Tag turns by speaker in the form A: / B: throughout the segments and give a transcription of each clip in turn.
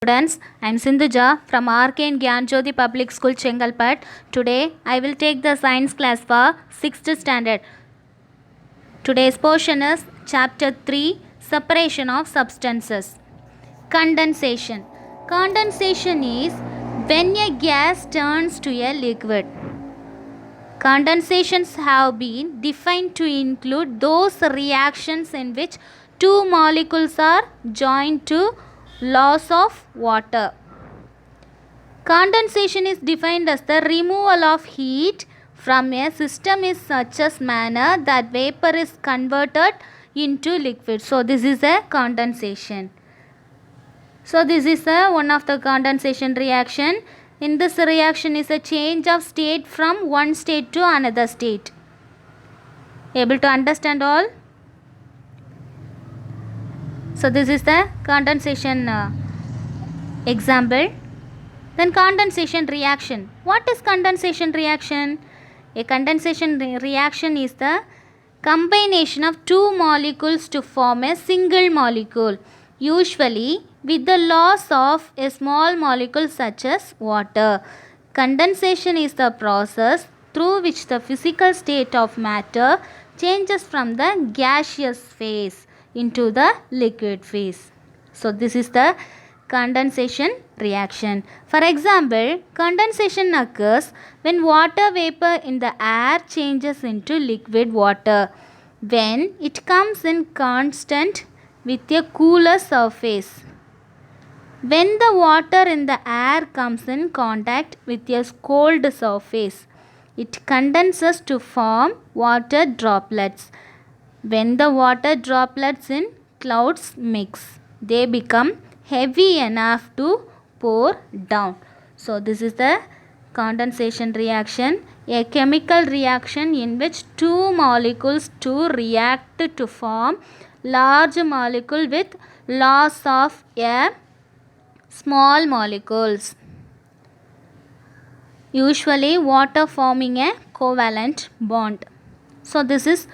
A: Students, I am Sindhuja from Arcane Gyanjyoti Public School, Chengalpet. Today, I will take the science class for 6th standard. Today's portion is Chapter 3, Separation of Substances. Condensation. Condensation is when a gas turns to a liquid. Condensations have been defined to include those reactions in which two molecules are joined to loss of water. Condensation is defined as the removal of heat from a system in such a manner that vapor is converted into liquid. So this is a condensation. So this is one of the condensation reaction. In this reaction is a change of state from one state to another state. Able to understand all? So this is the condensation example. Then condensation reaction. What is condensation reaction? A condensation reaction is the combination of two molecules to form a single molecule, usually with the loss of a small molecule such as water. Condensation is the process through which the physical state of matter changes from the gaseous phase into the liquid phase. So this is the condensation reaction. For example, condensation occurs when water vapor in the air changes into liquid water, when it comes in constant with a cooler surface. When the water in the air comes in contact with a cold surface, it condenses to form water droplets. When the water droplets in clouds mix, they become heavy enough to pour down. So this is the condensation reaction, a chemical reaction in which two molecules to react to form large molecule with loss of a small molecules. Usually water forming a covalent bond. So this is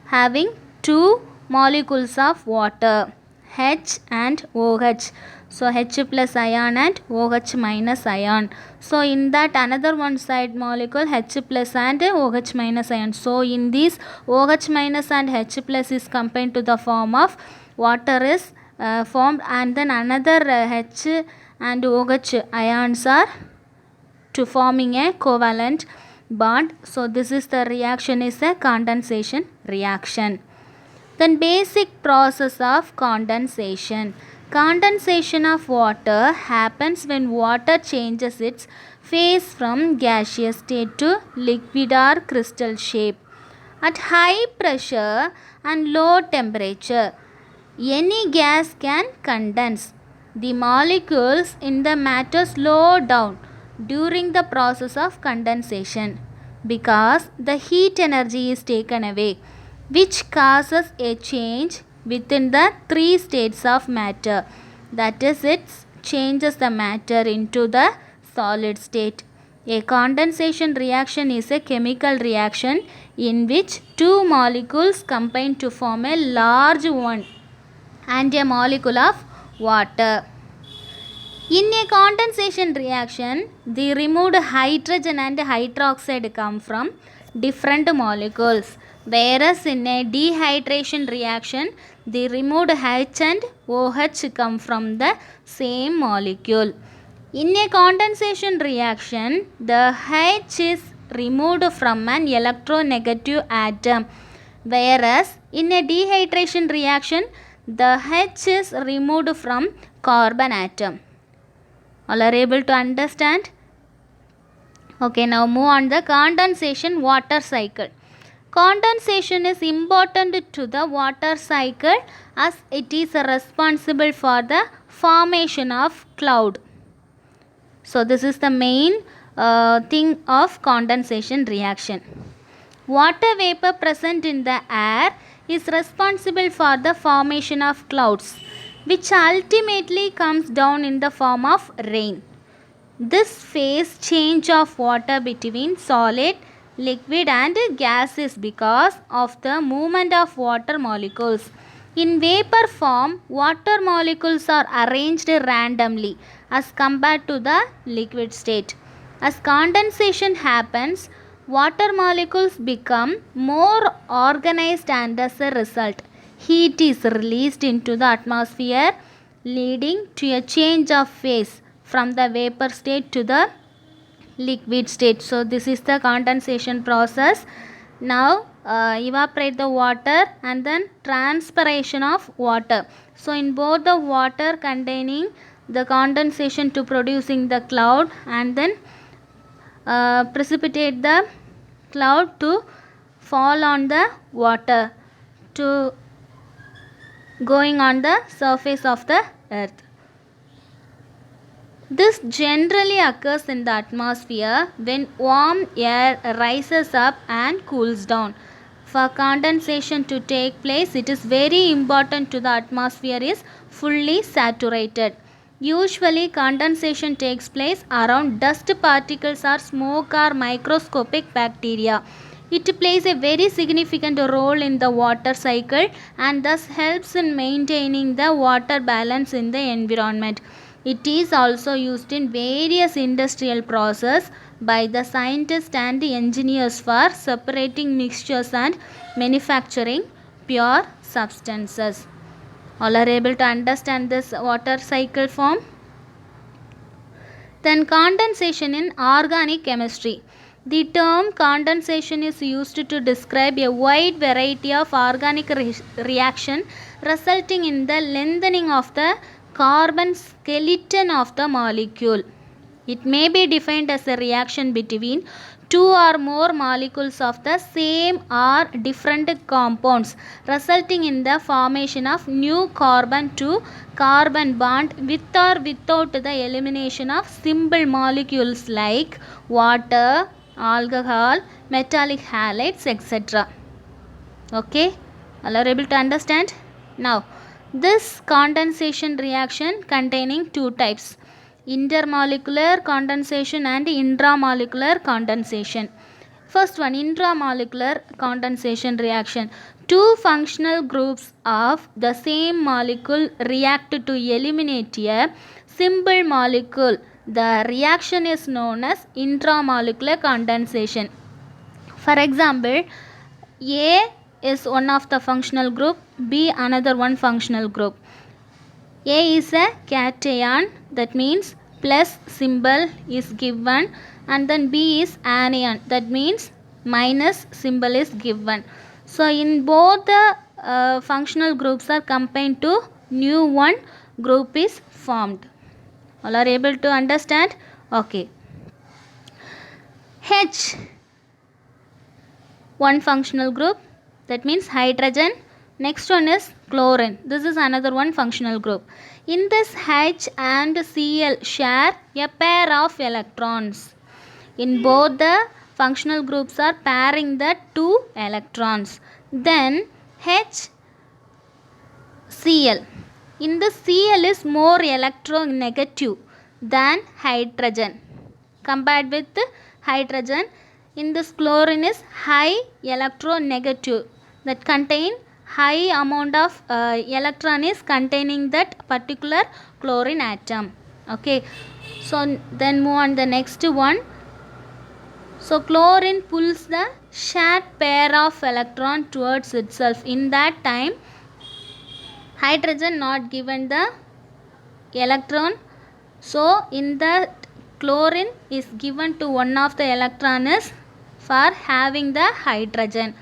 A: having two molecules of water, H and OH. So H plus ion and OH minus ion. So in that another one side molecule H plus and OH minus ion. So in this OH minus and H plus is combined to the form of water is formed, and then another H and OH ions are to forming a covalent bond. So this is the reaction is a condensation reaction. Then basic process of condensation. Condensation of water happens when water changes its phase from gaseous state to liquid or crystal shape. At high pressure and low temperature, any gas can condense. The molecules in the matter slow down during the process of condensation because the heat energy is taken away, which causes a change within the three states of matter. That is, it changes the matter into the solid state. A condensation reaction is a chemical reaction in which two molecules combine to form a large one and a molecule of water. In a condensation reaction, the removed hydrogen and hydroxide come from different molecules, whereas in a dehydration reaction, the removed H and OH come from the same molecule. In a condensation reaction, the H is removed from an electronegative atom, whereas in a dehydration reaction, the H is removed from carbon atom. All are able to understand? Okay, now move on the condensation water cycle. Condensation is important to the water cycle as it is responsible for the formation of cloud. So this is the main thing of condensation reaction. Water vapor present in the air is responsible for the formation of clouds, which ultimately comes down in the form of rain. This phase change of water between solid, liquid and gas is because of the movement of water molecules In vapor form, water molecules are arranged randomly as compared to the liquid state. As condensation happens, water molecules become more organized, and as a result, heat is released into the atmosphere, leading to a change of phase from the vapor state to the liquid state. So this is the condensation process. Now evaporate the water and then transpiration of water. So in both the water containing the condensation to producing the cloud, and then precipitate the cloud to fall on the water to going on the surface of the earth. This generally occurs in the atmosphere when warm air rises up and cools down. For condensation to take place, it is very important to the atmosphere is fully saturated. Usually condensation takes place around dust particles or smoke or microscopic bacteria. It plays a very significant role in the water cycle and thus helps in maintaining the water balance in the environment. It is also used in various industrial processes by the scientists and the engineers for separating mixtures and manufacturing pure substances. All are able to understand this water cycle form? Then condensation in organic chemistry. The term condensation is used to describe a wide variety of organic reaction resulting in the lengthening of the carbon skeleton of the molecule. It may be defined as a reaction between two or more molecules of the same or different compounds resulting in the formation of new carbon to carbon bond with or without the elimination of simple molecules like water, alcohol, metallic halides, etc. Okay, all are able to understand? Now this condensation reaction containing two types: intermolecular condensation and intramolecular condensation. First one, intramolecular condensation reaction. Two functional groups of the same molecule react to eliminate a simple molecule. The reaction is known as intramolecular condensation. For example, A is one of the functional group, B another one functional group. A is a cation, that means plus symbol is given, and then B is anion, that means minus symbol is given. So in both the functional groups are combined to new one group is formed. All are able to understand? Okay. H, one functional group, that means hydrogen. Next one is chlorine. This is another one functional group. In this, H and Cl share a pair of electrons. In both the functional groups are pairing the two electrons. Then HCl. In the Cl is more electronegative than hydrogen compared with hydrogen. In this chlorine is high electronegative, that contain high amount of electron is containing that particular chlorine atom. Okay, so then move on the next one. So chlorine pulls the shared pair of electron towards itself. In that time, hydrogen not given the electron, so in that chlorine is given to one of the electron is for having the hydrogen.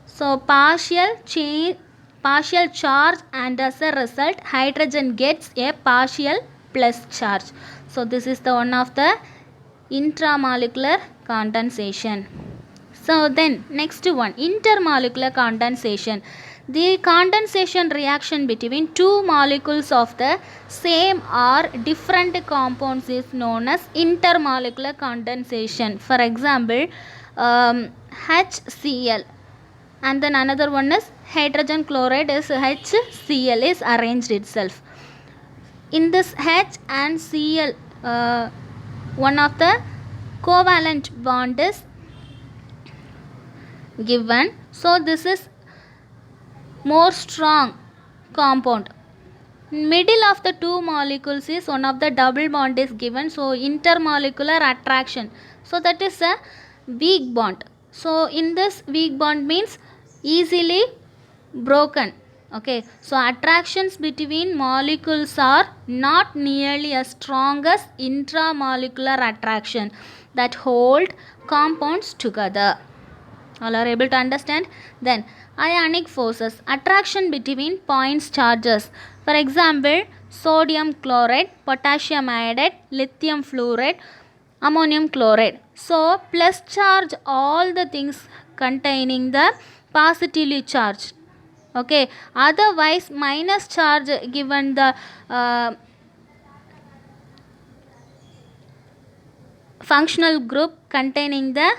A: So partial charge, and as a result hydrogen gets a partial plus charge. So this is the one of the intramolecular condensation. So then next one, intermolecular condensation. The condensation reaction between two molecules of the same or different compounds is known as intermolecular condensation. For example, HCl, and then another one is hydrogen chloride is HCl is arranged itself. In this H and Cl, one of the covalent bond is given. So this is more strong compound. Middle of the two molecules is one of the double bond is given, so intermolecular attraction, so that is a weak bond. So in this weak bond means easily broken. Okay, so attractions between molecules are not nearly as strong as intramolecular attraction that hold compounds together. All are able to understand? Then ionic forces, attraction between points charges. For example, sodium chloride, potassium iodide, lithium fluoride, ammonium chloride. So plus charge, all the things containing the positively charged. Okay, otherwise minus charge given the functional group containing the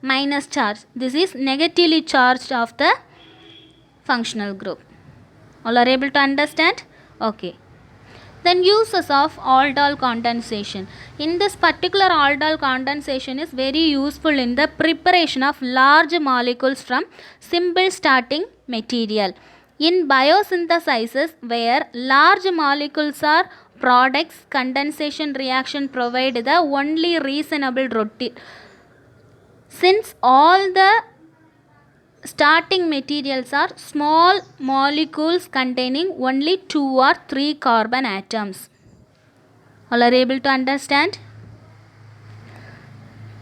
A: minus charge. This is negatively charged of the functional group. All are able to understand? Okay. Then uses of aldol condensation. In this particular, aldol condensation is very useful in the preparation of large molecules from simple starting material. In biosynthesis, where large molecules are products, condensation reaction provide the only reasonable routine. Since all the starting materials are small molecules containing only 2 or 3 carbon atoms. All are able to understand?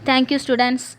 A: Thank you, students.